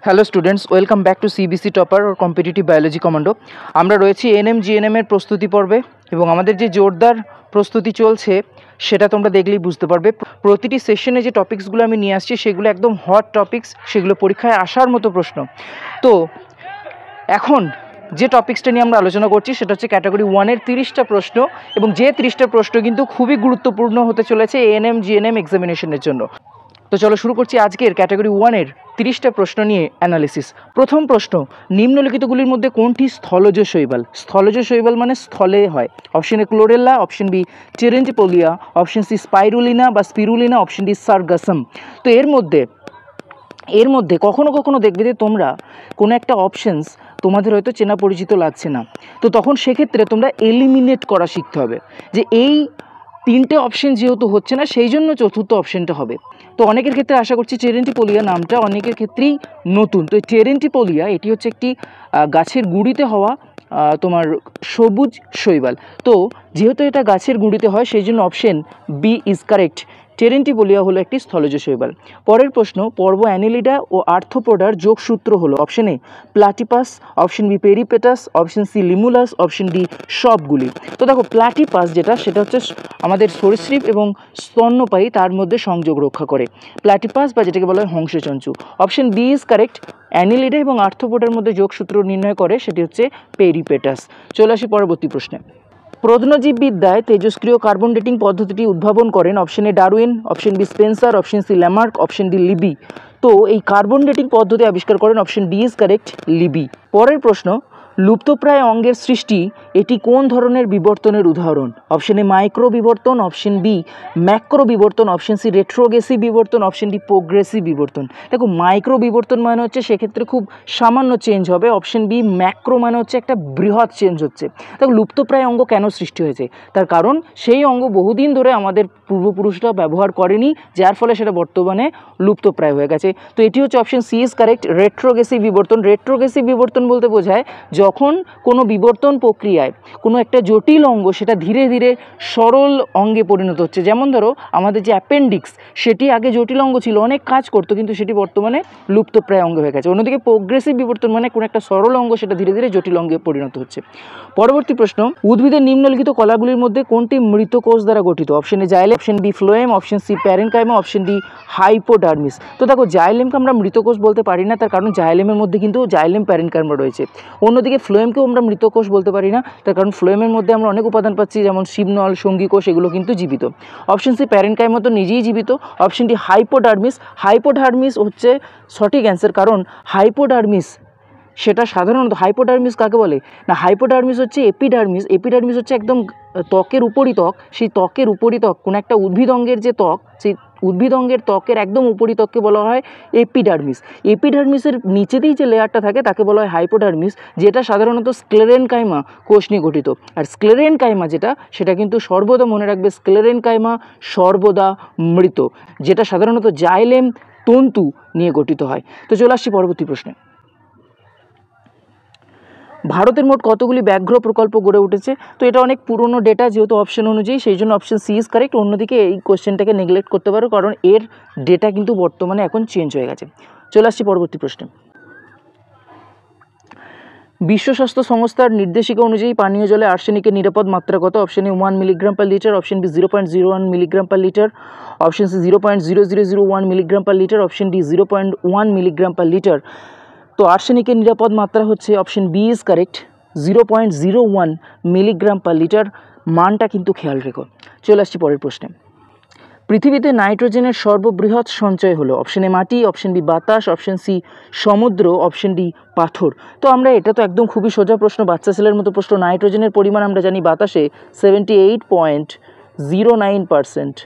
Hello students, welcome back to CBC topper और competitive biology commando. আমরা রয়েছি ANM GNM এর প্রস্তুতি পর্বে এবং আমাদের যে জোরদার প্রস্তুতি চলছে সেটা তোমরা দেখলেই বুঝতে পারবে। প্রতিটি সেশনে যে টপিকসগুলো আমি নিয়ে আসছি সেগুলো একদম হট টপিকস, সেগুলো পরীক্ষায় আসার মতো প্রশ্ন। তো এখন যে টপিক্সটা নিয়ে আমরা আলোচনা করছি সেটা হচ্ছে ক্যাটাগরি 1-এর 30টা প্রশ্ন, এবং যে 30টা প্রশ্ন কিন্তু খুবই গুরুত্বপূর্ণ হতে চলেছে এএনএম জিএনএম এক্সামিনেশনের জন্য। তো চলো শুরু করছি আজকের ক্যাটাগরি 1-এর 30টা প্রশ্ন নিয়ে অ্যানালিসিস। প্রথম প্রশ্ন, নিম্নলিখিতগুলির মধ্যে কোনটি স্থলজ শৈবাল? স্থলজ শৈবাল মানে স্থলে হয়। Option A Chlorella, option B Trentepohlia, option C Spirulina বা স্পিরুলিনা, অপশন ডি সারগাসাম। তো এর মধ্যে কখনো কখনো দেখবে যে তোমরা কোনো একটা অপশনস তোমাদের হয়তো চেনা পরিচিত লাগছে না, তো তখন সেক্ষেত্রে তোমরা এলিমিনেট করা শিখতে হবে যে এই তিনটে অপশন যেহেতু হচ্ছে না সেই জন্য চতুর্থ অপশনটা হবে। তো অনেকের ক্ষেত্রে আশা করছি টেরেন্টিপোলিয়া নামটা অনেকের ক্ষেত্রেই নতুন। তো এই টেরেন্টিপোলিয়া এটি হচ্ছে একটি গাছের গুঁড়িতে হওয়া তোমার সবুজ শৈবাল। তো যেহেতু এটা গাছের গুঁড়িতে হয় সেই জন্য অপশন বি ইজ কারেক্ট। টেরেন্টিপোলিয়া হলো একটি স্থলজ শৈবাল। পরের প্রশ্ন, পর্ব অ্যানিলিডা ও আর্থ্রোপোডার যোগসূত্র হলো option A platypus, option B Peripatus, option C Limulus, option D সবগুলি। তো দেখো প্লাটিপাস সেটা হচ্ছে আমাদের সরীসৃপ এবং স্তন্যপায়ী তার মধ্যে সংযোগ রক্ষা করে। প্লাটিপাস বা যেটাকে বলা হয় হংসচঞ্চু। Option B is correct. Annelida এবং আর্থ্রোপোডার মধ্যে যোগসূত্র নির্ণয় করে সেটি হচ্ছে পেরিপেটাস। চলে আসি পরবর্তী প্রশ্নে। প্রত্নজীববিদ্যায় তেজস্ক্রিয় কার্বন ডেটিং পদ্ধতিটি উদ্ভাবন করেন option A Darwin, option B Spencer, option C Lamarck, option D Libby. তো এই কার্বন ডেটিং পদ্ধতি আবিষ্কার করেন option D is correct, Libby. পরের প্রশ্ন, লুপ্তপ্রায় অঙ্গের সৃষ্টি এটি কোন ধরনের বিবর্তনের উদাহরণ? অপশন এ মাইক্রো বিবর্তন, অপশন বি ম্যাক্রো বিবর্তন, অপশন সি রেট্রোগ্রেসিভ বিবর্তন, অপশন ডি প্রোগ্রেসিভ বিবর্তন। দেখো মাইক্রো বিবর্তন মানে হচ্ছে সেক্ষেত্রে খুব সামান্য চেঞ্জ হবে, অপশন বি ম্যাক্রো মানে হচ্ছে একটা বৃহৎ চেঞ্জ হচ্ছে। দেখো লুপ্তপ্রায় অঙ্গ কেন সৃষ্টি হয়েছে, তার কারণ সেই অঙ্গ বহুদিন ধরে আমাদের পূর্বপুরুষরা ব্যবহার করেনি, যার ফলে সেটা বর্তমানে লুপ্তপ্রায় হয়ে গেছে। তো এটি হচ্ছে option C is correct, retrogressive বিবর্তন। রেট্রোগ্রেসিভ বিবর্তন বলতে বোঝায় যখন কোনো বিবর্তন প্রক্রিয়ায় কোনো একটা জটিল অঙ্গ সেটা ধীরে ধীরে সরল অঙ্গে পরিণত হচ্ছে। যেমন ধরো আমাদের যে অ্যাপেন্ডিক্স, সেটি আগে জটিল অঙ্গ ছিল, অনেক কাজ করতো, কিন্তু সেটি বর্তমানে লুপ্তপ্রায় অঙ্গ হয়ে গেছে। অন্যদিকে প্রোগ্রেসিভ বিবর্তন মানে কোনো একটা সরল অঙ্গ সেটা ধীরে ধীরে জটিল অঙ্গে পরিণত হচ্ছে। পরবর্তী প্রশ্ন, উদ্ভিদের নিম্নলিখিত কলাগুলির মধ্যে কোনটি মৃত কোষ দ্বারা গঠিত? Option A xylem, option B phloem, option C parenchyma, option D hypodermis. তো দেখো জাইলেমকে আমরা মৃত কোষ বলতে পারি না, তার কারণ জাইলেমের মধ্যে কিন্তু জাইলেম প্যারেনকাইমা রয়েছে। অন্যদিকে ফ্লোয়েমকেও আমরা মৃত কোষ বলতে পারি না, তার কারণ ফ্লোয়েমের মধ্যে আমরা অনেক উপাদান পাচ্ছি, যেমন শিবনল, সঙ্গী কোষ, এগুলো কিন্তু জীবিত। অপশন সি প্যারেনকাইমা তো নিজেই জীবিত। Option D hypodermis. হাইপোডার্মিস হচ্ছে সঠিক অ্যান্সার, কারণ হাইপোডার্মিস সেটা সাধারণত হাইপোডার্মিস কাকে বলে না, হাইপোডার্মিস হচ্ছে এপিডার্মিস। এপিডার্মিস হচ্ছে একদম ত্বকের উপরিত্বক, সেই ত্বকের উপরিত্বক কোনো একটা উদ্ভিদ অঙ্গের যে ত্বক, সেই উদ্ভিদ অঙ্গের ত্বকের একদম উপরিত্বককে বলা হয় এপিডার্মিস। এপিডার্মিসের নিচেতেই যে লেয়ারটা থাকে তাকে বলা হয় হাইপোডার্মিস, যেটা সাধারণত স্ক্লেরেনকাইমা কোষ নিয়ে গঠিত। আর স্ক্লেরেনকাইমা সেটা কিন্তু সর্বদা মনে রাখবে, স্ক্লেরেনকাইমা সর্বদা মৃত, যেটা সাধারণত জাইলেম তন্তু নিয়ে গঠিত হয়। তো চলে আসছি পরবর্তী প্রশ্নে। ভারতের মোট কতগুলি ব্যাঘ্র প্রকল্প গড়ে উঠেছে? তো এটা অনেক পুরনো ডেটা, যেহেতু অপশন অনুযায়ী, সেই জন্য অপশন সি ইজ কারেক্ট। অন্যদিকে এই কোশ্চেনটাকে নেগলেক্ট করতে পারো, কারণ এর ডেটা কিন্তু বর্তমানে এখন চেঞ্জ হয়ে গেছে। চলে আসছি পরবর্তী প্রশ্নে। বিশ্ব স্বাস্থ্য সংস্থার নির্দেশিকা অনুযায়ী পানীয় জলে আর্সেনিকের নিরাপদ মাত্রা কত? Option A 1 milligram per litre, option B 0.01 milligram per litre, option C 0.0001 milligram per litre, option D 0.1 milligram per litre. তো আর্সেনিকের নিরাপদ মাত্রা হচ্ছে option B is correct, 0.01 milligram per litre. মানটা কিন্তু খেয়াল রেখো। চলে আসছি পরের প্রশ্নে। পৃথিবীতে নাইট্রোজেনের সর্ববৃহৎ সঞ্চয় হলো অপশন এ মাটি, অপশন বি বাতাস, অপশন সি সমুদ্র, অপশন ডি পাথর। তো আমরা এটা তো একদম খুবই সোজা প্রশ্ন, বাচ্চা ছেলের মতো প্রশ্ন। নাইট্রোজেনের পরিমাণ আমরা জানি বাতাসে 78.09%,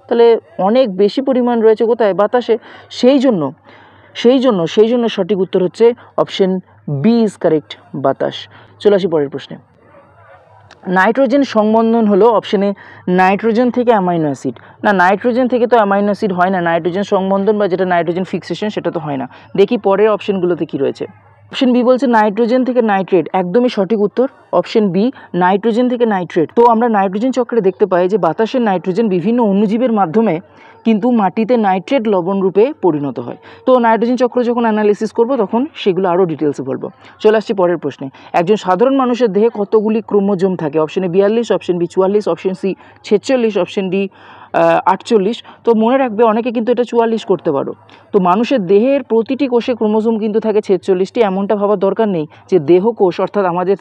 তাহলে অনেক বেশি পরিমাণ রয়েছে কোথায়? বাতাসে। সেই জন্য সঠিক উত্তর হচ্ছে অপশন বি ইজ কারেক্ট, বাতাস। চলে আসি পরের প্রশ্নে। নাইট্রোজেন সংবন্ধন হলো অপশন এ নাইট্রোজেন থেকে অ্যামাইনো অ্যাসিড। না, নাইট্রোজেন থেকে তো অ্যামাইনো অ্যাসিড হয় না, নাইট্রোজেন সংবন্ধন বা যেটা নাইট্রোজেন ফিক্সেশন সেটা তো হয় না। দেখি পরের অপশনগুলোতে কি রয়েছে। অপশন বি বলছে নাইট্রোজেন থেকে নাইট্রেট, একদমই সঠিক উত্তর অপশন বি, নাইট্রোজেন থেকে নাইট্রেট। তো আমরা নাইট্রোজেন চক্রে দেখতে পাই যে বাতাসের নাইট্রোজেন বিভিন্ন অণুজীবের মাধ্যমে কিন্তু মাটিতে নাইট্রেট লবণ রূপে পরিণত হয়। তো নাইট্রোজেন চক্র যখন অ্যানালিসিস করব তখন সেগুলো আরও ডিটেলসে বলবো। চলে আসছি পরের প্রশ্নে। একজন সাধারণ মানুষের দেহে কতগুলি ক্রোমোজোম থাকে? Option A 42, option B 44, option C 46, option D 48। তো মনে রাখবে অনেকে কিন্তু এটা 44 করতে পারো। তো মানুষের দেহের প্রতিটি কোষে ক্রোমোজোম কিন্তু থাকে 46টি। এমনটা ভাবার দরকার নেই যে দেহ কোষ অর্থাৎ আমাদের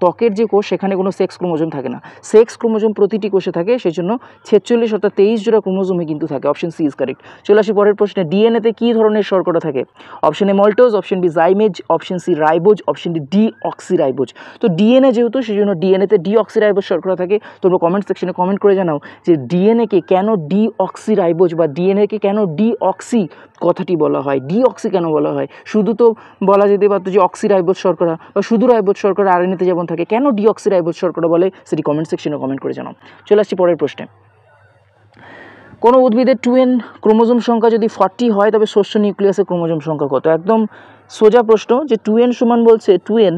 ত্বকের যে কোষ সেখানে কোনো সেক্স ক্রোমোজোম থাকে না। সেক্স ক্রোমোজোম প্রতিটি কোষে থাকে, সেই জন্য 46 অর্থাৎ 23 জোড়া ক্রোমোজোমই কিন্তু থাকে। Option C is correct. চলে আসি পরের প্রশ্নে। ডিএনএতে কী ধরনের শর্করা থাকে? Option A maltose, option B zymase, option C ribose, option D deoxyribose. তো ডিএনএ যেহেতু সেই জন্য ডিএনএতে ডিঅক্সিরাইবোজ শর্করা থাকে। তোমরা কমেন্ট সেকশনে কমেন্ট করে জানাও যে ডিএনএকে কেন ডিঅক্সিরাইবোজ বা ডিএনএকে কেন ডিঅক্সি কথাটি বলা হয়, ডিঅক্সি কেন বলা হয়? শুধু তো বলা যেতে পারতো যে অক্সিরাইবোজ শর্করা বা শুধু রাইবোজ শর্করা আরএনএতে যেমন থাকে, কেন ডিঅক্সিরাইবোজ শর্করা বলে সেটি কমেন্ট সেকশনে কমেন্ট করে জানাও। চলে আসছি পরের প্রশ্নে। কোনো উদ্ভিদের 2n ক্রোমোজোম সংখ্যা যদি 40 হয় তবে শস্য নিউক্লিয়াসের ক্রোমোজোম সংখ্যা কত? একদম সোজা প্রশ্ন যে 2n সমান বলছে 2n,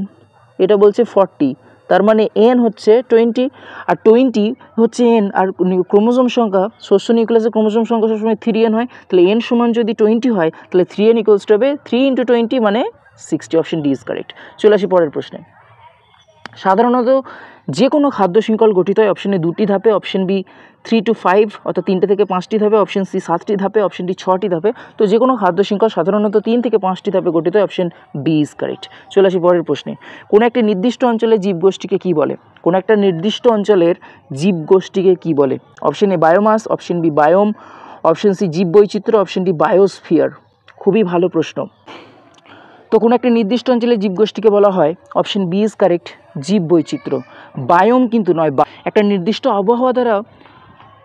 এটা বলছে 40, তার মানে n হচ্ছে 20 আর 20 হচ্ছে n, আর ক্রোমোজোম সংখ্যা শস্য নিউক্লিয়াসের ক্রোমোজোম সংখ্যা সবসময় 3n হয়। তাহলে n সমান যদি 20 হয় তাহলে 3n ইকুয়ালস টু হবে 3 × 20 মানে 60। Option D is correct. চলে আসি পরের প্রশ্নে। সাধারণত যে কোনো খাদ্য শৃঙ্খল গঠিত হয় অপশন এ 2টি ধাপে, অপশন বি 3 to 5 অর্থাৎ 3টে থেকে 5টি ধাপে, অপশন সি 7টি ধাপে, অপশন ডি 6টি ধাপে। তো যে কোনো খাদ্য শৃঙ্খল সাধারণত 3 থেকে 5টি ধাপে গঠিত হয়। Option B is correct. চলে আসি পরের প্রশ্নে। কোনো একটি নির্দিষ্ট অঞ্চলের জীবগোষ্ঠীকে কী বলে? কোনো একটা নির্দিষ্ট অঞ্চলের জীবগোষ্ঠীকে কী বলে? Option A biomass, option B biome, option C জীববৈচিত্র্য, অপশন ডি বায়োস্ফিয়ার। খুবই ভালো প্রশ্ন। তো কোনো একটা নির্দিষ্ট অঞ্চলের জীবগোষ্ঠীকে বলা হয়, অপশন বি ইজ কারেক্ট, জীববৈচিত্র্য। বায়োম কিন্তু নয়, একটা নির্দিষ্ট আবহাওয়া দ্বারা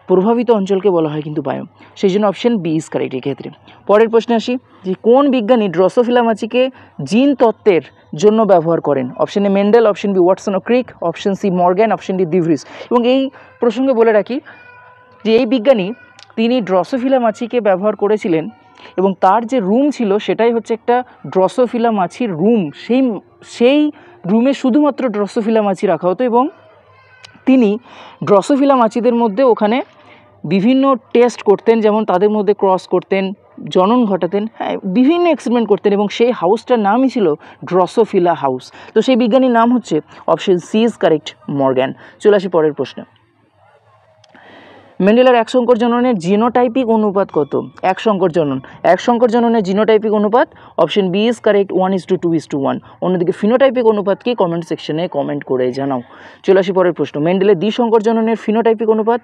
প্রভাবিত অঞ্চলকে বলা হয় কিন্তু বায়োম, সেই জন্য অপশন বি ইজ কারেক্ট এক্ষেত্রে। পরের প্রশ্নে আসি যে কোন বিজ্ঞানী ড্রসোফিলা মাছিকে জিন তত্ত্বের জন্য ব্যবহার করেন? Option A Mendel, option B Watson ও Crick, option C Morgan, option D de Vries. এবং এই প্রসঙ্গে বলে রাখি যে এই বিজ্ঞানী তিনি ড্রসোফিলা মাছিকে ব্যবহার করেছিলেন এবং তার যে রুম ছিল সেটাই হচ্ছে একটা ড্রসোফিলা মাছির রুম। সেই রুমে শুধুমাত্র ড্রসোফিলা মাছি রাখা হতো এবং তিনি ড্রসোফিলা মাছিদের মধ্যে ওখানে বিভিন্ন টেস্ট করতেন, যেমন তাদের মধ্যে ক্রস করতেন, জনন ঘটাতেন, হ্যাঁ বিভিন্ন এক্সপেরিমেন্ট করতেন এবং সেই হাউসটার নামই ছিল ড্রসোফিলা হাউস। তো সেই বিজ্ঞানীর নাম হচ্ছে option C is correct, Morgan. চলে আসি পরের প্রশ্নে। মেন্ডেলের এক সংকর জননের জিনোটাইপিক অনুপাত কত? এক সংকর জননের জিনোটাইপিক অনুপাত অপশন বি ইজ কারেক্ট 1:2:1। অন্যদিকে ফিনোটাইপিক অনুপাত কি? কমেন্ট সেকশনে কমেন্ট করে জানাও। চলে আসি পরের প্রশ্ন। মেন্ডেলের দ্বিসংকর জননের ফিনোটাইপিক অনুপাত,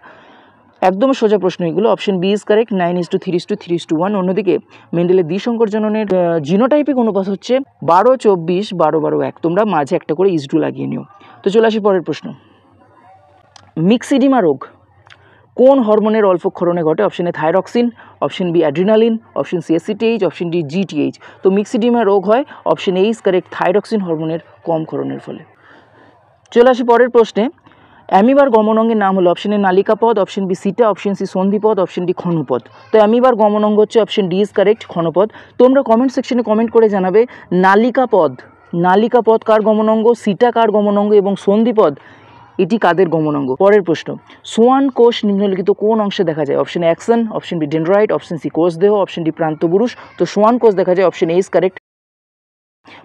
একদম সোজা প্রশ্ন এগুলো, অপশন বি ইজ কারেক্ট 9:3:3:1। অন্যদিকে মেন্ডেলের দ্বিসংকর জননের জিনোটাইপিক অনুপাত হচ্ছে 12:24:12:1। তোমরা মাঝে একটা করে ইজডু লাগিয়ে নিও। তো চলে আসি পরের প্রশ্ন। মিক্সিডিমা রোগ কোন হরমোনের অল্প ক্ষরণে ঘটে? Option A thyroxine, option B adrenaline, option C ACTH, option D GTH. তো মিক্সিডিমা রোগ হয় option A is correct, thyroxine হরমোনের কম ক্ষরণের ফলে। চলে আসি পরের প্রশ্নে। অ্যামিবার গমনাঙ্গের নাম হলো অপশন এ নালিকাপদ, অপশন বি সিটা, অপশন সি সন্ধিপদ, অপশন ডি ক্ষণপদ। তো অ্যামিবার গমনাঙ্গ হচ্ছে অপশন ডি ইজ কারেক্ট, ক্ষণপদ। তোমরা কমেন্ট সেকশনে কমেন্ট করে জানাবে নালিকাপদ কার গমনাঙ্গ, সিটা কার গমনাঙ্গ এবং সন্ধিপদ এটি কাদের গমনাঙ্গ। পরের প্রশ্ন। সোয়ান কোষ নিম্নলিখিত কোন অংশে দেখা যায়? Option A axon, option B dendrite, option C কোষদেহ, অপশন ডি প্রান্তপুরুষ। তো সোয়ান কোষ দেখা যায়, অপশন এ ইজ কারেক্ট।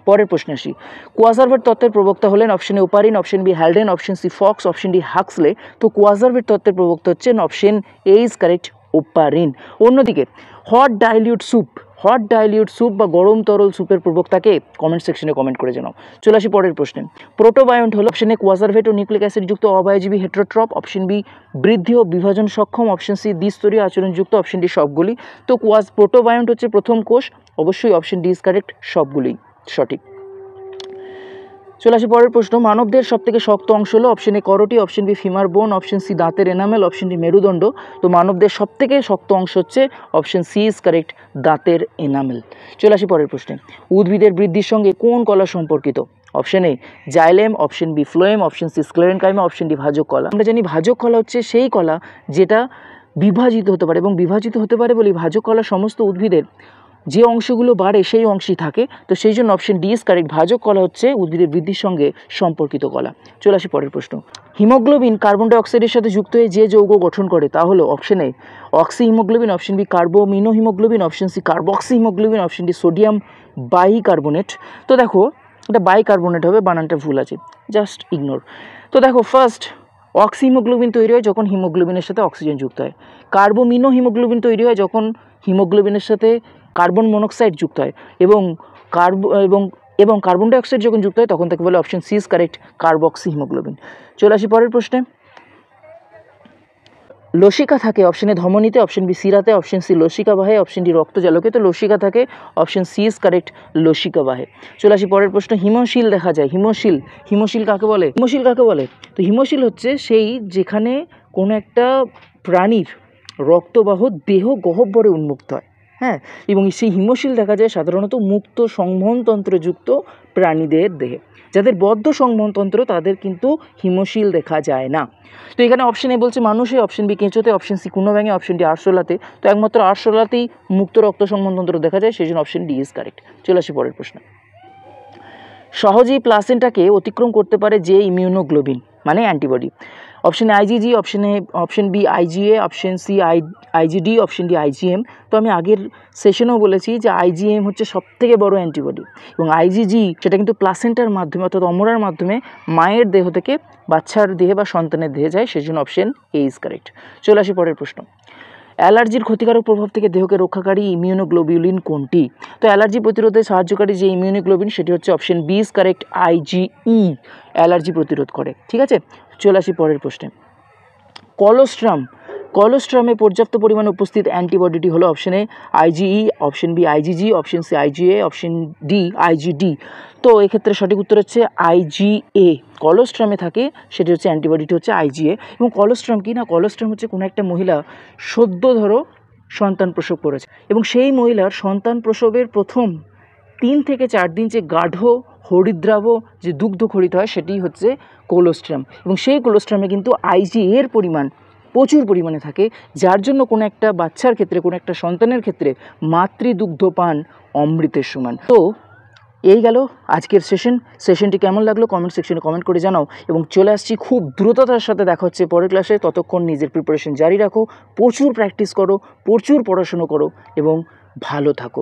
পরের প্রশ্নে আসি। কোয়াজারভেট তত্ত্বের প্রবক্তা হলেন option A Oparin, option B Haldane, option C Fox, option D Huxley. তো কোয়াজারভেট তত্ত্বের প্রবক্তা হচ্ছেন option A is correct, Oparin. অন্যদিকে হট ডাইলিউট স্যুপ বা গরম তরল স্যুপের প্রবক্তাকে কমেন্ট সেকশনে কমেন্ট করে জানাও। চলে আসি পরের প্রশ্নে। প্রোটোবায়ন্ট হলো অপশন এ কোয়াজারভেট ও নিউক্লিক অ্যাসিডযুক্ত অবায়জীবী হেটারোট্রপ, অপশন বি বৃদ্ধি ও বিভাজন সক্ষম, অপশন সি দ্বিস্তরীয় আচরণযুক্ত, অপশন ডি সবগুলি। তো প্রোটোবায়ন্ট হচ্ছে প্রথম কোষ, অবশ্যই অপশন ডি ইজ কারেক্ট, সবগুলি সঠিক। চলে আসি পরের প্রশ্ন। মানবদের সবথেকে শক্ত অংশ হলো অপশন এ করটি, option B femur bone, option C দাঁতের এনামেল, অপশন ডি মেরুদণ্ড। তো মানবদের সবথেকে শক্ত অংশ হচ্ছে অপশন সি ইজ কারেক্ট, দাঁতের এনামেল। চলে আসি পরের প্রশ্নে। উদ্ভিদের বৃদ্ধির সঙ্গে কোন কলা সম্পর্কিত? Option A xylem, option B phloem, option C sclerenchyma, option D ভাজক কলা। আমরা জানি ভাজক কলা হচ্ছে সেই কলা যেটা বিভাজিত হতে পারে এবং বিভাজিত হতে পারে বলে ভাজক কলা সমস্ত উদ্ভিদের যে অংশগুলো বাড়ে সেই অংশই থাকে, তো সেই জন্য অপশন ডি ইজ কারেক্ট। ভাজক কলা হচ্ছে উদ্ভিদের বৃদ্ধির সঙ্গে সম্পর্কিত কলা। চলে আসি পরের প্রশ্ন। হিমোগ্লোবিন কার্বন ডাই অক্সাইডের সাথে যুক্ত হয়ে যে যৌগ গঠন করে তা হলো option A oxy haemoglobin, option B carbamino haemoglobin, option C carboxy haemoglobin, option D sodium bicarbonate. তো দেখো এটা বাইকার্বনেট হবে, বানানটা ভুল আছে, জাস্ট ইগনোর। তো দেখো ফার্স্ট অক্সি হিমোগ্লোবিন তৈরি হয় যখন হিমোগ্লোবিনের সাথে অক্সিজেন যুক্ত হয়। কার্বোমিনো হিমোগ্লোবিন তৈরি হয় যখন হিমোগ্লোবিনের সাথে কার্বন মনোক্সাইড যুক্ত হয়, এবং কার্বন ডাই অক্সাইড যখন যুক্ত হয় তখন তাকে বলে option C is correct carboxy haemoglobin. চলে আসি পরের প্রশ্নে। লসিকা থাকে অপশন এ ধমনীতে, অপশন বি শিরাতে, অপশন সি লসিকা বাহে, অপশন ডি রক্তজালকে। তো লসিকা থাকে, অপশন সি ইজ কারেক্ট লসিকা বাহে। চলে আসি পরের প্রশ্ন। হিমশিল দেখা যায়, হিমশিল কাকে বলে? তো হিমশিল হচ্ছে সেই যেখানে কোনো একটা প্রাণীর রক্তবাহ দেহ গহ্বরে উন্মুক্ত হয়, হ্যাঁ, এবং সেই হিমশিল দেখা যায় সাধারণত মুক্ত সংবহনতন্ত্রযুক্ত প্রাণীদের দেহে। যাদের বদ্ধ সংবহনতন্ত্র তাদের কিন্তু হিমশিল দেখা যায় না। তো এখানে অপশন এ বলছে মানুষে, অপশন বি কেঁচোতে, অপশন সি কুনো ব্যাঙে, অপশন ডি আরশোলাতে। তো একমাত্র আরশোলাতেই মুক্ত রক্ত সংবহনতন্ত্র দেখা যায়, সেই জন্য অপশন ডি ইজ কারেক্ট। চলে আসি পরের প্রশ্ন। সহজেই প্লাসেন্টাকে অতিক্রম করতে পারে যে ইমিউনোগ্লোবিন মানে antibody. Option IgG, option B IgA, option C IgD, option D IgM. তো আমি আগের সেশনেও বলেছি যে আইজিএম হচ্ছে সবথেকে বড় অ্যান্টিবডি, এবং আইজিজি সেটা কিন্তু প্লাসেন্টার মাধ্যমে অর্থাৎ অমরার মাধ্যমে মায়ের দেহ থেকে বাচ্চার দেহে বা সন্তানের দেহে যায়, সেই জন্য অপশন এ ইজ কারেক্ট। চলে আসি পরের প্রশ্ন। অ্যালার্জির ক্ষতিকারক প্রভাব থেকে দেহকে রক্ষাকারী ইমিউনোগ্লোবিউলিন কোনটি? তো অ্যালার্জি প্রতিরোধে সাহায্যকারী যে ইমিউনোগ্লোবিন সেটি হচ্ছে option B is correct IgE, allergy প্রতিরোধ করে। ঠিক আছে, চলে আসি পরের প্রশ্নে। কলোস্ট্রামে পর্যাপ্ত পরিমাণে উপস্থিত অ্যান্টিবডিটি হলো option A IgE, option B IgG, option C IgA, option D IgD. তো এক্ষেত্রে সঠিক উত্তর হচ্ছে আইজিএ। কলোস্ট্রামে থাকে সেটি হচ্ছে অ্যান্টিবডিটি হচ্ছে আইজিএ। এবং কলোস্ট্রাম কি না, কলোস্ট্রাম হচ্ছে কোনো একটা মহিলা সদ্য সন্তান প্রসব করেছে, এবং সেই মহিলার সন্তান প্রসবের প্রথম 3 থেকে 4 দিন যে গাঢ় হরিদ্রাব যে দুগ্ধ খরিত হয় সেটি হচ্ছে কোলোস্ট্রাম, এবং সেই কোলোস্ট্রামে কিন্তু আইজিএ এর পরিমাণ প্রচুর পরিমাণে থাকে, যার জন্য কোনো একটা বাচ্চার ক্ষেত্রে, কোনো একটা সন্তানের ক্ষেত্রে মাতৃদুগ্ধ পান অমৃতের সমান। তো এই গেল আজকের সেশনটি কেমন লাগলো কমেন্ট সেকশনে কমেন্ট করে জানাও, এবং চলে আসছি খুব দ্রুততার সাথে দেখা হচ্ছে পরের ক্লাসে। ততক্ষণ নিজের প্রিপারেশন জারি রাখো, প্রচুর প্র্যাকটিস করো, প্রচুর পড়াশুনো করো এবং ভালো থাকো।